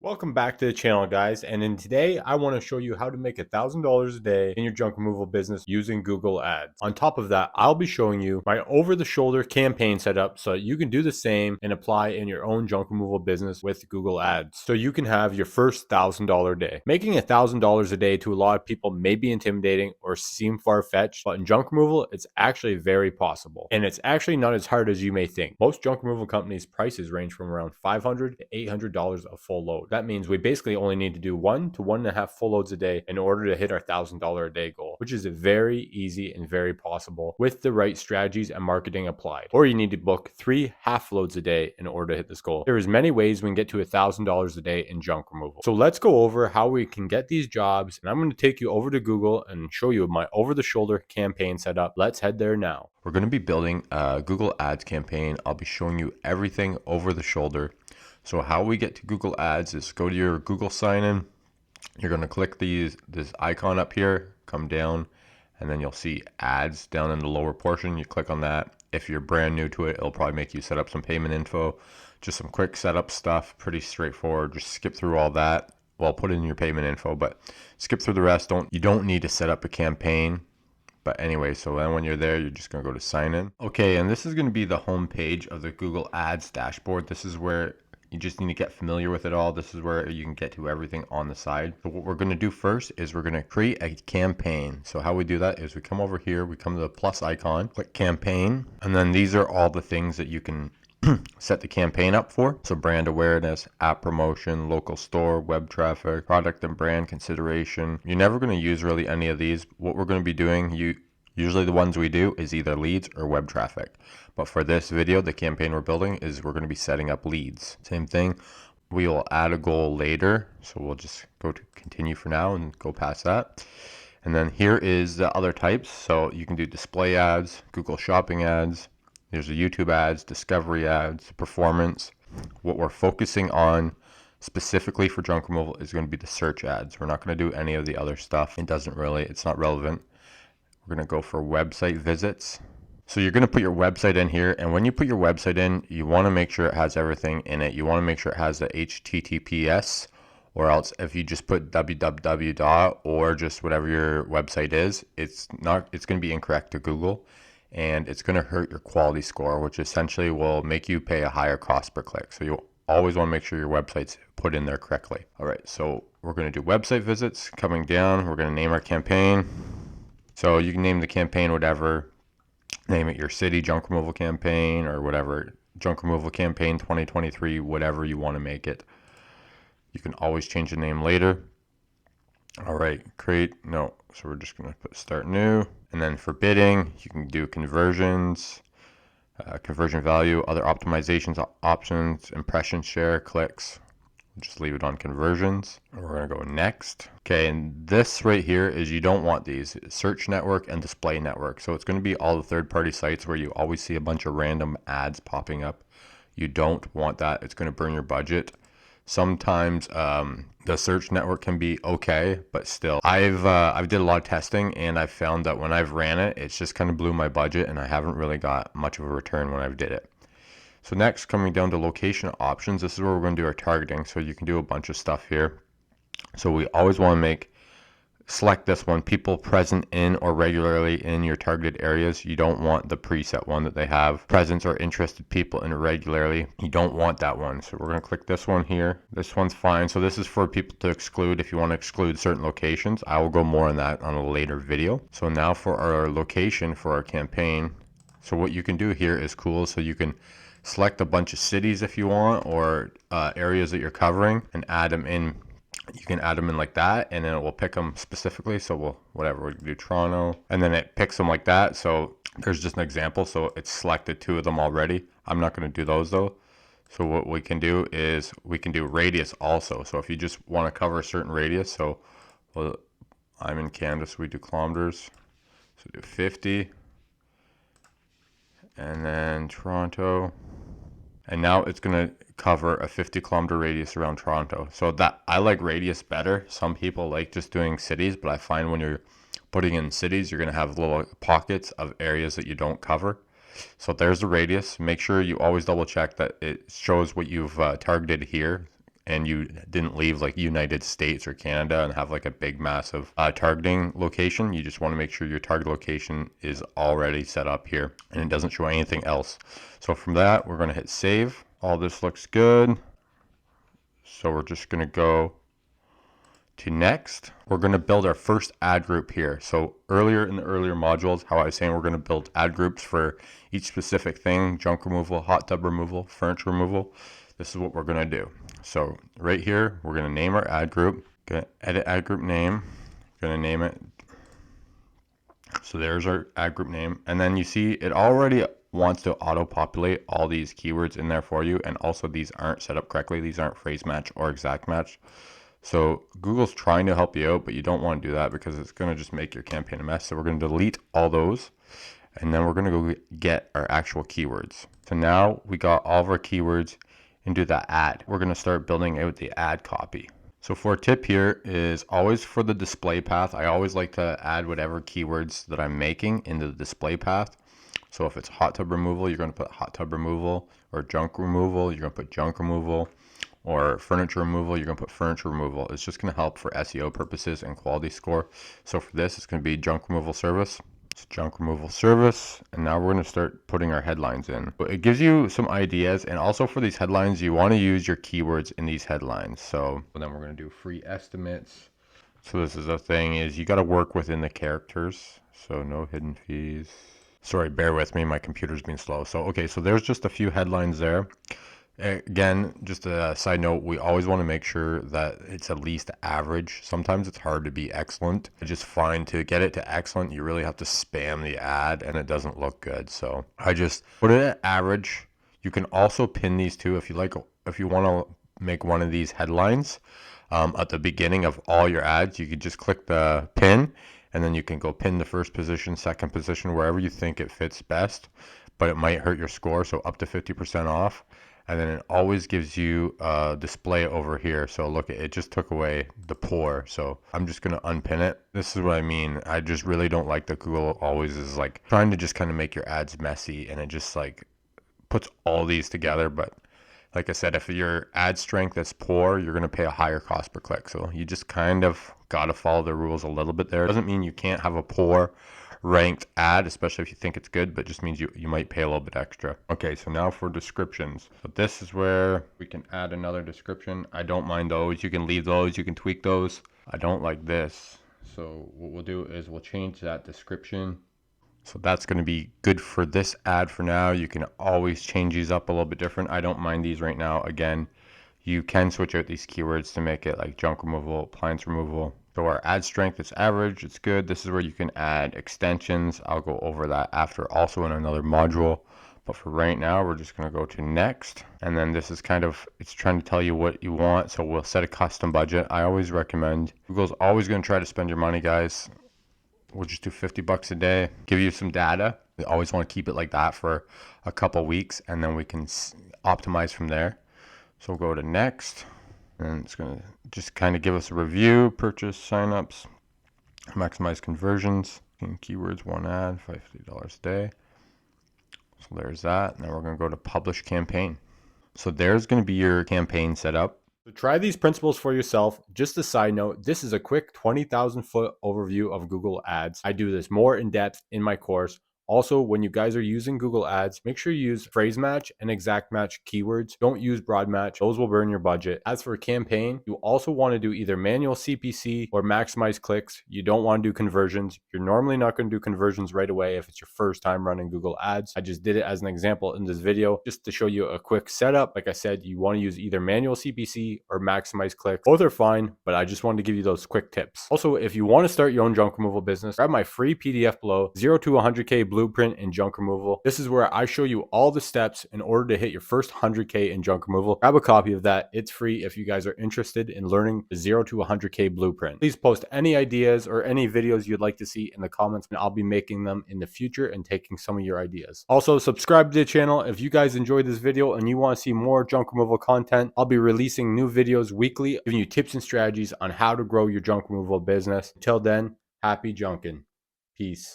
Welcome back to the channel, guys, and in today I want to show you how to make $1,000 a day in your junk removal business using Google Ads. On top of that, I'll be showing you my over-the-shoulder campaign setup so you can do the same and apply in your own junk removal business with Google Ads so you can have your first $1,000 day. Making $1,000 a day to a lot of people may be intimidating or seem far-fetched, but in junk removal it's actually very possible, and it's actually not as hard as you may think. Most junk removal companies' prices range from around $500 to $800 a full load. That means we basically only need to do 1 to 1.5 full loads a day in order to hit our $1,000 a day goal, which is very easy and very possible with the right strategies and marketing applied. Or you need to book 3 half loads a day in order to hit this goal. There is many ways we can get to $1,000 a day in junk removal. So let's go over how we can get these jobs, and I'm going to take you over to Google and show you my over-the-shoulder campaign setup. Let's head there now. We're going to be building a Google Ads campaign. I'll be showing you everything over the shoulder. So how we get to Google Ads is go to your Google sign in. You're going to click this icon up here, come down, and then you'll see ads down in the lower portion. You click on that. If you're brand new to it, it'll probably make you set up some payment info, just some quick setup stuff, pretty straightforward. Just skip through all that. Well, put in your payment info, but skip through the rest. You don't need to set up a campaign. But anyway, so then when you're there, you're just going to go to sign in. Okay, and this is going to be the home page of the Google Ads dashboard. This is where you just need to get familiar with it all. This is where you can get to everything on the side. So what we're going to do first is we're going to create a campaign. So how we do that is we come over here, we come to the plus icon, click campaign, and then these are all the things that you can set the campaign up for. So brand awareness, app promotion, local store, web traffic, product and brand consideration. You're never going to use really any of these. What we're going to be doing, usually the ones we do is either leads or web traffic. But for this video, the campaign we're building is we're going to be setting up leads. Same thing. We will add a goal later. So we'll just go to continue for now and go past that. And then here is the other types. So you can do display ads, Google shopping ads. There's the YouTube ads, discovery ads, performance. What we're focusing on specifically for junk removal is going to be the search ads. We're not going to do any of the other stuff. It's not relevant. We're going to go for website visits. So you're going to put your website in here, and when you put your website in, you want to make sure it has everything in it. You want to make sure it has the HTTPS, or else if you just put www dot or just whatever your website is, it's going to be incorrect to Google. And it's going to hurt your quality score, which essentially will make you pay a higher cost per click. So you always want to make sure your website's put in there correctly. All right, so we're going to do website visits. Coming down, we're going to name our campaign. So you can name the campaign whatever. Name it your city junk removal campaign or whatever. Junk removal campaign 2023, whatever you want to make it. You can always change the name later. All right, so we're just going to put start new. And then for bidding, you can do conversions, conversion value, other optimizations, options, impression share, clicks. Just leave it on conversions. We're going to go next. Okay, and this right here is you don't want these. Search network and display network. So it's going to be all the third-party sites where you always see a bunch of random ads popping up. You don't want that. It's going to burn your budget. Sometimes the search network can be okay, but still, I've did a lot of testing, and I've found that when I've ran it, it's just kind of blew my budget, and I haven't really got much of a return when I've did it. So next, coming down to location options, this is where we're going to do our targeting. So you can do a bunch of stuff here. So we always want to select this one, people present in or regularly in your targeted areas. You don't want the preset one that they have, presence or interested people in regularly. You don't want that one. So we're going to click this one here. This one's fine. So this is for people to exclude if you want to exclude certain locations. I will go more on that on a later video. So now for our location for our campaign. So what you can do here is cool. So you can select a bunch of cities if you want, or areas that you're covering, and add them in. You can add them in like that, and then it will pick them specifically. So we'll do Toronto, and then it picks them like that. So there's just an example. So it's selected 2 of them already. I'm not going to do those though. So what we can do is we can do radius also. So if you just want to cover a certain radius, I'm in Canada, so we do kilometers. So do 50, and then Toronto. And now it's going to cover a 50-kilometer radius around Toronto. So that I like radius better. Some people like just doing cities, but I find when you're putting in cities, you're going to have little pockets of areas that you don't cover. So there's the radius. Make sure you always double check that it shows what you've targeted here. and you didn't leave like United States or Canada and have like a big massive targeting location, you just want to make sure your target location is already set up here and it doesn't show anything else. So from that, we're going to hit save. All this looks good. So we're just going to go to next. We're going to build our first ad group here. So earlier in the earlier modules, how I was saying we're going to build ad groups for each specific thing: junk removal, hot tub removal, furniture removal. This is what we're going to do. So right here, we're going to name our ad group. Going to edit ad group name. Going to name it. So there's our ad group name. And then you see it already wants to auto populate all these keywords in there for you. And also these aren't set up correctly. These aren't phrase match or exact match. So Google's trying to help you out, but you don't want to do that because it's going to just make your campaign a mess. So we're going to delete all those, and then we're going to go get our actual keywords. So now we got all of our keywords into the ad. We're going to start building out the ad copy. So for a tip here is always for the display path, I always like to add whatever keywords that I'm making into the display path. So if it's hot tub removal, you're going to put hot tub removal, or junk removal, you're going to put junk removal, or furniture removal, you're going to put furniture removal. It's just going to help for SEO purposes and quality score. So for this, it's going to be junk removal service. It's junk removal service. And now we're going to start putting our headlines in. But it gives you some ideas. And also for these headlines, you want to use your keywords in these headlines. So then we're going to do free estimates. So this is the thing is you got to work within the characters. So no hidden fees. Sorry, bear with me. My computer's been slow. So, okay, so there's just a few headlines there. Again, just a side note, we always want to make sure that it's at least average. Sometimes it's hard to be excellent. I just find to get it to excellent, you really have to spam the ad and it doesn't look good. So I just put it at average. You can also pin these too if you like, if you want to make one of these headlines at the beginning of all your ads, you can just click the pin and then you can go pin the first position, second position, wherever you think it fits best, but it might hurt your score. So up to 50% off. And then it always gives you a display over here. So look, it just took away the pour. So I'm just going to unpin it. This is what I mean. I just really don't like that Google always is like trying to just kind of make your ads messy. And it just like puts all these together. But like I said, if your ad strength is poor, you're going to pay a higher cost per click. So you just kind of got to follow the rules a little bit there. It doesn't mean you can't have a poor ranked ad, especially if you think it's good, but just means you might pay a little bit extra. Okay, so now for descriptions. So this is where we can add another description. I don't mind those. You can leave those, you can tweak those. I don't like this. So what we'll do is we'll change that description. So that's going to be good for this ad for now. You can always change these up a little bit different. I don't mind these right now. Again, you can switch out these keywords to make it like junk removal, appliance removal. So our ad strength is average, it's good. This is where you can add extensions. I'll go over that after also in another module. But for right now, we're just gonna go to next. And then this is kind of, it's trying to tell you what you want. So we'll set a custom budget. I always recommend, Google's always gonna try to spend your money, guys. We'll just do 50 bucks a day, give you some data. We always wanna keep it like that for a couple weeks and then we can optimize from there. So we'll go to next. And it's going to just kind of give us a review, purchase, signups, maximize conversions, keywords, one ad, $50 a day. So there's that. Now we're going to go to publish campaign. So there's going to be your campaign set up. So try these principles for yourself. Just a side note, this is a quick 20,000 foot overview of Google Ads. I do this more in depth in my course. Also, when you guys are using Google Ads, make sure you use phrase match and exact match keywords. Don't use broad match. Those will burn your budget. As for campaign, you also want to do either manual CPC or maximize clicks. You don't want to do conversions. You're normally not going to do conversions right away if it's your first time running Google Ads. I just did it as an example in this video just to show you a quick setup. Like I said, you want to use either manual CPC or maximize clicks. Both are fine, but I just wanted to give you those quick tips. Also, if you want to start your own junk removal business, grab my free PDF below, 0 to 100K blueprint in junk removal. This is where I show you all the steps in order to hit your first 100K in junk removal. Grab a copy of that. It's free if you guys are interested in learning the 0 to 100K blueprint. Please post any ideas or any videos you'd like to see in the comments, and I'll be making them in the future and taking some of your ideas. Also, subscribe to the channel. If you guys enjoyed this video and you want to see more junk removal content, I'll be releasing new videos weekly, giving you tips and strategies on how to grow your junk removal business. Until then, happy junking. Peace.